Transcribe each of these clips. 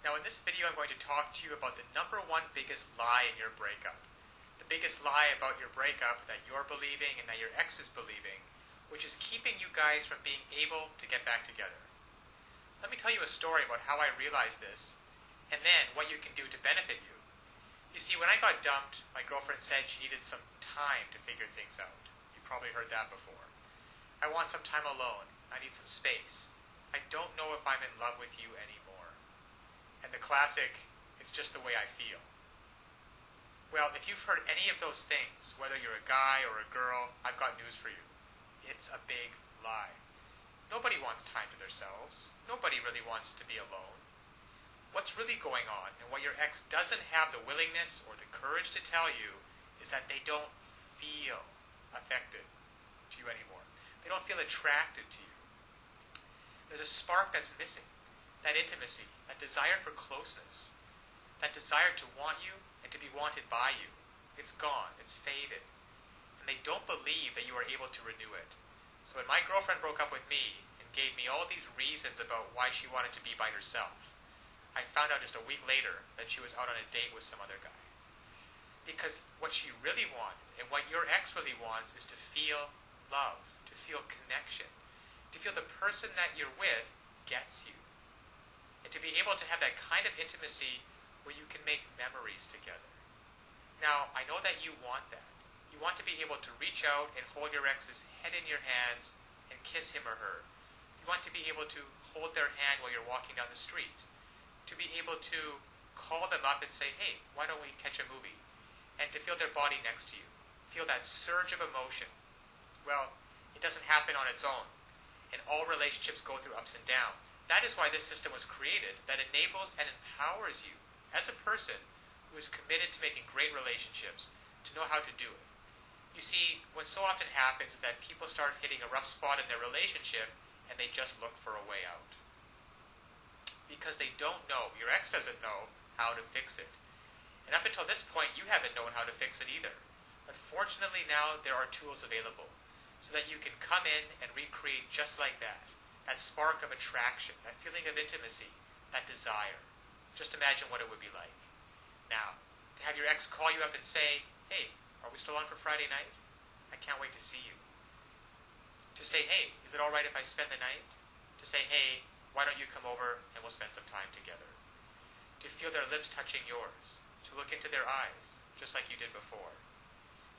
Now in this video I'm going to talk to you about the number one biggest lie in your breakup. The biggest lie about your breakup that you're believing and that your ex is believing, which is keeping you guys from being able to get back together. Let me tell you a story about how I realized this, and then what you can do to benefit you. You see, when I got dumped, my girlfriend said she needed some time to figure things out. You've probably heard that before. I want some time alone. I need some space. I don't know if I'm in love with you anymore. And the classic, it's just the way I feel. Well, if you've heard any of those things, whether you're a guy or a girl, I've got news for you. It's a big lie. Nobody wants time to themselves. Nobody really wants to be alone. What's really going on, and what your ex doesn't have the willingness or the courage to tell you, is that they don't feel affected to you anymore. They don't feel attracted to you. There's a spark that's missing. That intimacy, that desire for closeness, that desire to want you and to be wanted by you. It's gone. It's faded. And they don't believe that you are able to renew it. So when my girlfriend broke up with me and gave me all these reasons about why she wanted to be by herself, I found out just a week later that she was out on a date with some other guy. Because what she really wanted, and what your ex really wants, is to feel love, to feel connection, to feel the person that you're with gets you. And to be able to have that kind of intimacy where you can make memories together. Now, I know that you want that. You want to be able to reach out and hold your ex's head in your hands and kiss him or her. You want to be able to hold their hand while you're walking down the street. To be able to call them up and say, hey, why don't we catch a movie? And to feel their body next to you. Feel that surge of emotion. Well, it doesn't happen on its own. And all relationships go through ups and downs. That is why this system was created, that enables and empowers you as a person who is committed to making great relationships to know how to do it. You see, what so often happens is that people start hitting a rough spot in their relationship and they just look for a way out. Because they don't know, your ex doesn't know how to fix it. And up until this point, you haven't known how to fix it either. But fortunately now, there are tools available so that you can come in and recreate just like that. That spark of attraction, that feeling of intimacy, that desire. Just imagine what it would be like. Now, to have your ex call you up and say, hey, are we still on for Friday night? I can't wait to see you. To say, hey, is it alright if I spend the night? To say, hey, why don't you come over and we'll spend some time together? To feel their lips touching yours. To look into their eyes, just like you did before.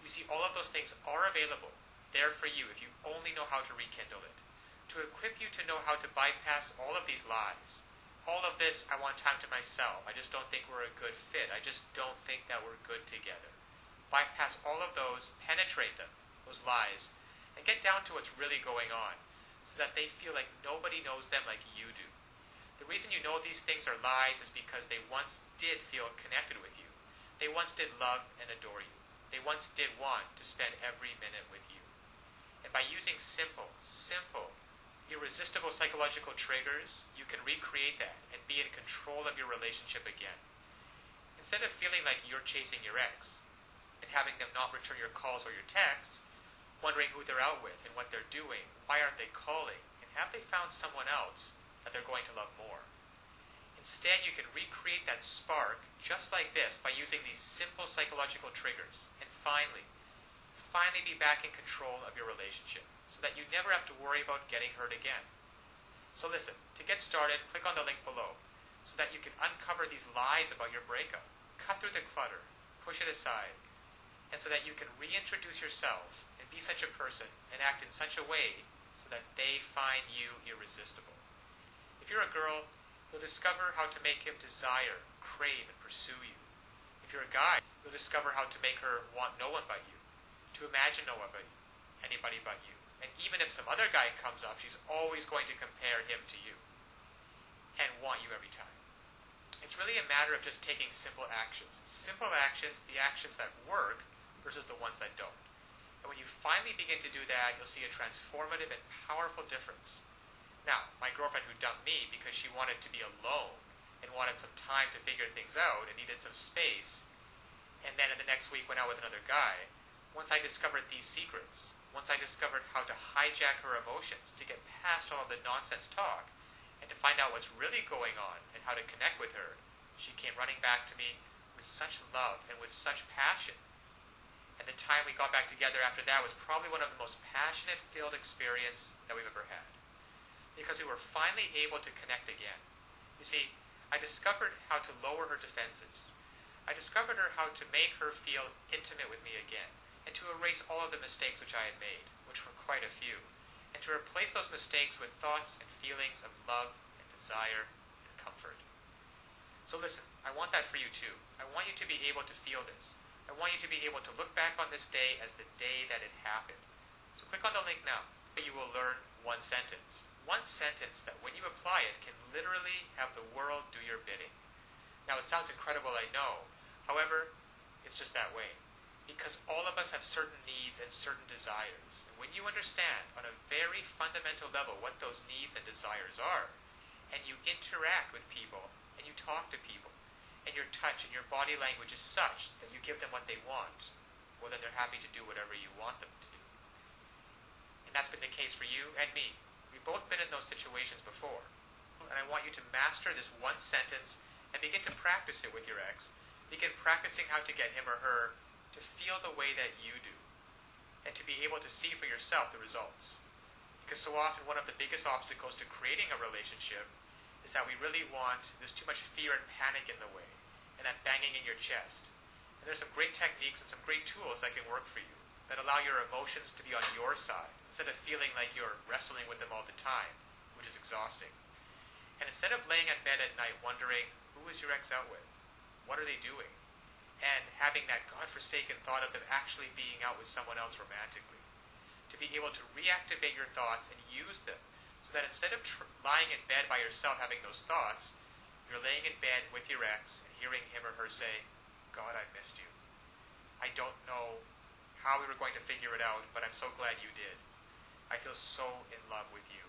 You see, all of those things are available, there for you if you only know how to rekindle it. To equip you to know how to bypass all of these lies. All of this, I want time to myself. I just don't think we're a good fit. I just don't think that we're good together. Bypass all of those, penetrate them, those lies, and get down to what's really going on, so that they feel like nobody knows them like you do. The reason you know these things are lies is because they once did feel connected with you. They once did love and adore you. They once did want to spend every minute with you. And by using simple, irresistible psychological triggers, you can recreate that and be in control of your relationship again. Instead of feeling like you're chasing your ex and having them not return your calls or your texts, wondering who they're out with and what they're doing, why aren't they calling, and have they found someone else that they're going to love more? Instead, you can recreate that spark just like this by using these simple psychological triggers and finally be back in control of your relationship so that you never have to worry about getting hurt again. So listen, to get started, click on the link below so that you can uncover these lies about your breakup, cut through the clutter, push it aside, and so that you can reintroduce yourself and be such a person and act in such a way so that they find you irresistible. If you're a girl, you'll discover how to make him desire, crave, and pursue you. If you're a guy, you'll discover how to make her want no one but you, to imagine no one but you, anybody but you. And even if some other guy comes up, she's always going to compare him to you and want you every time. It's really a matter of just taking simple actions. Simple actions, the actions that work versus the ones that don't. And when you finally begin to do that, you'll see a transformative and powerful difference. Now, my girlfriend who dumped me because she wanted to be alone and wanted some time to figure things out and needed some space, and then in the next week went out with another guy, once I discovered these secrets, once I discovered how to hijack her emotions to get past all of the nonsense talk, And to find out what's really going on and how to connect with her, she came running back to me with such love and with such passion. And the time we got back together after that was probably one of the most passionate filled experience that we've ever had. Because we were finally able to connect again. You see, I discovered how to lower her defenses. I discovered how to make her feel intimate with me again, and to erase all of the mistakes which I had made, which were quite a few, and to replace those mistakes with thoughts and feelings of love and desire and comfort. So listen, I want that for you too. I want you to be able to feel this. I want you to be able to look back on this day as the day that it happened. So click on the link now. You will learn one sentence. One sentence that when you apply it can literally have the world do your bidding. Now it sounds incredible, I know. However, it's just that way. Because all of us have certain needs and certain desires. And when you understand on a very fundamental level what those needs and desires are, and you interact with people, and you talk to people, and your touch and your body language is such that you give them what they want, well then they're happy to do whatever you want them to do. And that's been the case for you and me. We've both been in those situations before. And I want you to master this one sentence and begin to practice it with your ex. Begin practicing how to get him or her to feel the way that you do, and to be able to see for yourself the results. Because so often one of the biggest obstacles to creating a relationship is that we really want, there's too much fear and panic in the way, and that banging in your chest. And there's some great techniques and some great tools that can work for you, that allow your emotions to be on your side, instead of feeling like you're wrestling with them all the time, which is exhausting. And instead of laying in bed at night wondering, who is your ex out with? What are they doing? And having that godforsaken thought of them actually being out with someone else romantically. To be able to reactivate your thoughts and use them, so that instead of lying in bed by yourself having those thoughts, you're laying in bed with your ex and hearing him or her say, God, I missed you. I don't know how we were going to figure it out, but I'm so glad you did. I feel so in love with you.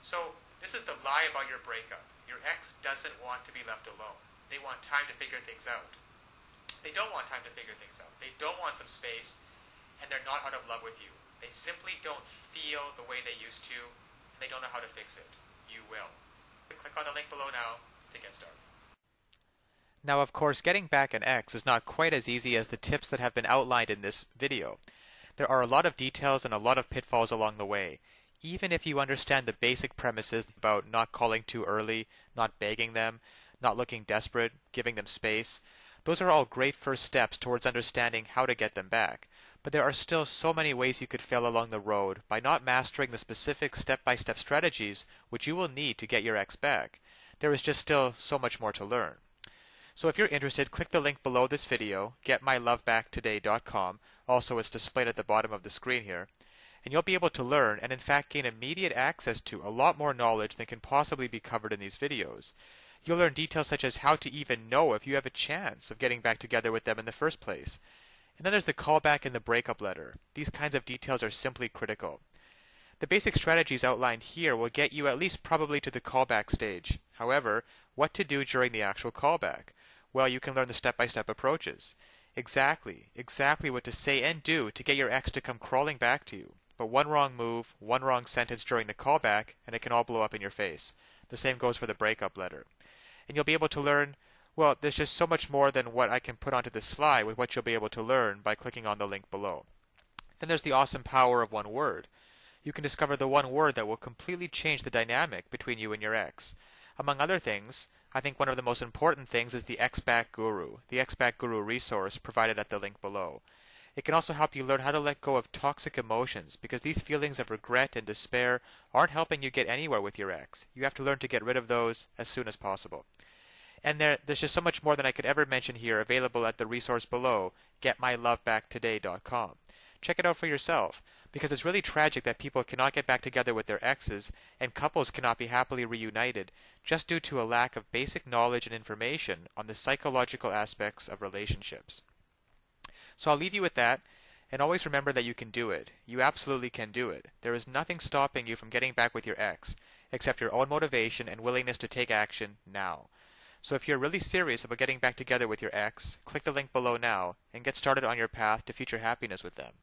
So this is the lie about your breakup. Your ex doesn't want to be left alone. They want time to figure things out. They don't want time to figure things out. They don't want some space, and they're not out of love with you. They simply don't feel the way they used to, and they don't know how to fix it. You will. Click on the link below now to get started. Now, of course, getting back an ex is not quite as easy as the tips that have been outlined in this video. There are a lot of details and a lot of pitfalls along the way. Even if you understand the basic premises about not calling too early, not begging them, not looking desperate, giving them space, those are all great first steps towards understanding how to get them back. But there are still so many ways you could fail along the road by not mastering the specific step-by-step strategies which you will need to get your ex back. There is just still so much more to learn. So if you're interested, click the link below this video, getmylovebacktoday.com. Also, it's displayed at the bottom of the screen here. And you'll be able to learn and in fact gain immediate access to a lot more knowledge than can possibly be covered in these videos. You'll learn details such as how to even know if you have a chance of getting back together with them in the first place. And then there's the callback and the breakup letter. These kinds of details are simply critical. The basic strategies outlined here will get you at least probably to the callback stage. However, what to do during the actual callback? Well, you can learn the step-by-step approaches. Exactly what to say and do to get your ex to come crawling back to you. But one wrong move, one wrong sentence during the callback, and it can all blow up in your face. The same goes for the breakup letter. And you'll be able to learn, well, there's just so much more than what I can put onto this slide with what you'll be able to learn by clicking on the link below. Then there's the awesome power of one word. You can discover the one word that will completely change the dynamic between you and your ex. Among other things, I think one of the most important things is the Ex-Back Guru, the Ex-Back Guru resource provided at the link below. It can also help you learn how to let go of toxic emotions, because these feelings of regret and despair aren't helping you get anywhere with your ex. You have to learn to get rid of those as soon as possible. And there's just so much more than I could ever mention here available at the resource below, getmylovebacktoday.com. Check it out for yourself, because it's really tragic that people cannot get back together with their exes, and couples cannot be happily reunited just due to a lack of basic knowledge and information on the psychological aspects of relationships. So I'll leave you with that, and always remember that you can do it. You absolutely can do it. There is nothing stopping you from getting back with your ex, except your own motivation and willingness to take action now. So if you're really serious about getting back together with your ex, click the link below now and get started on your path to future happiness with them.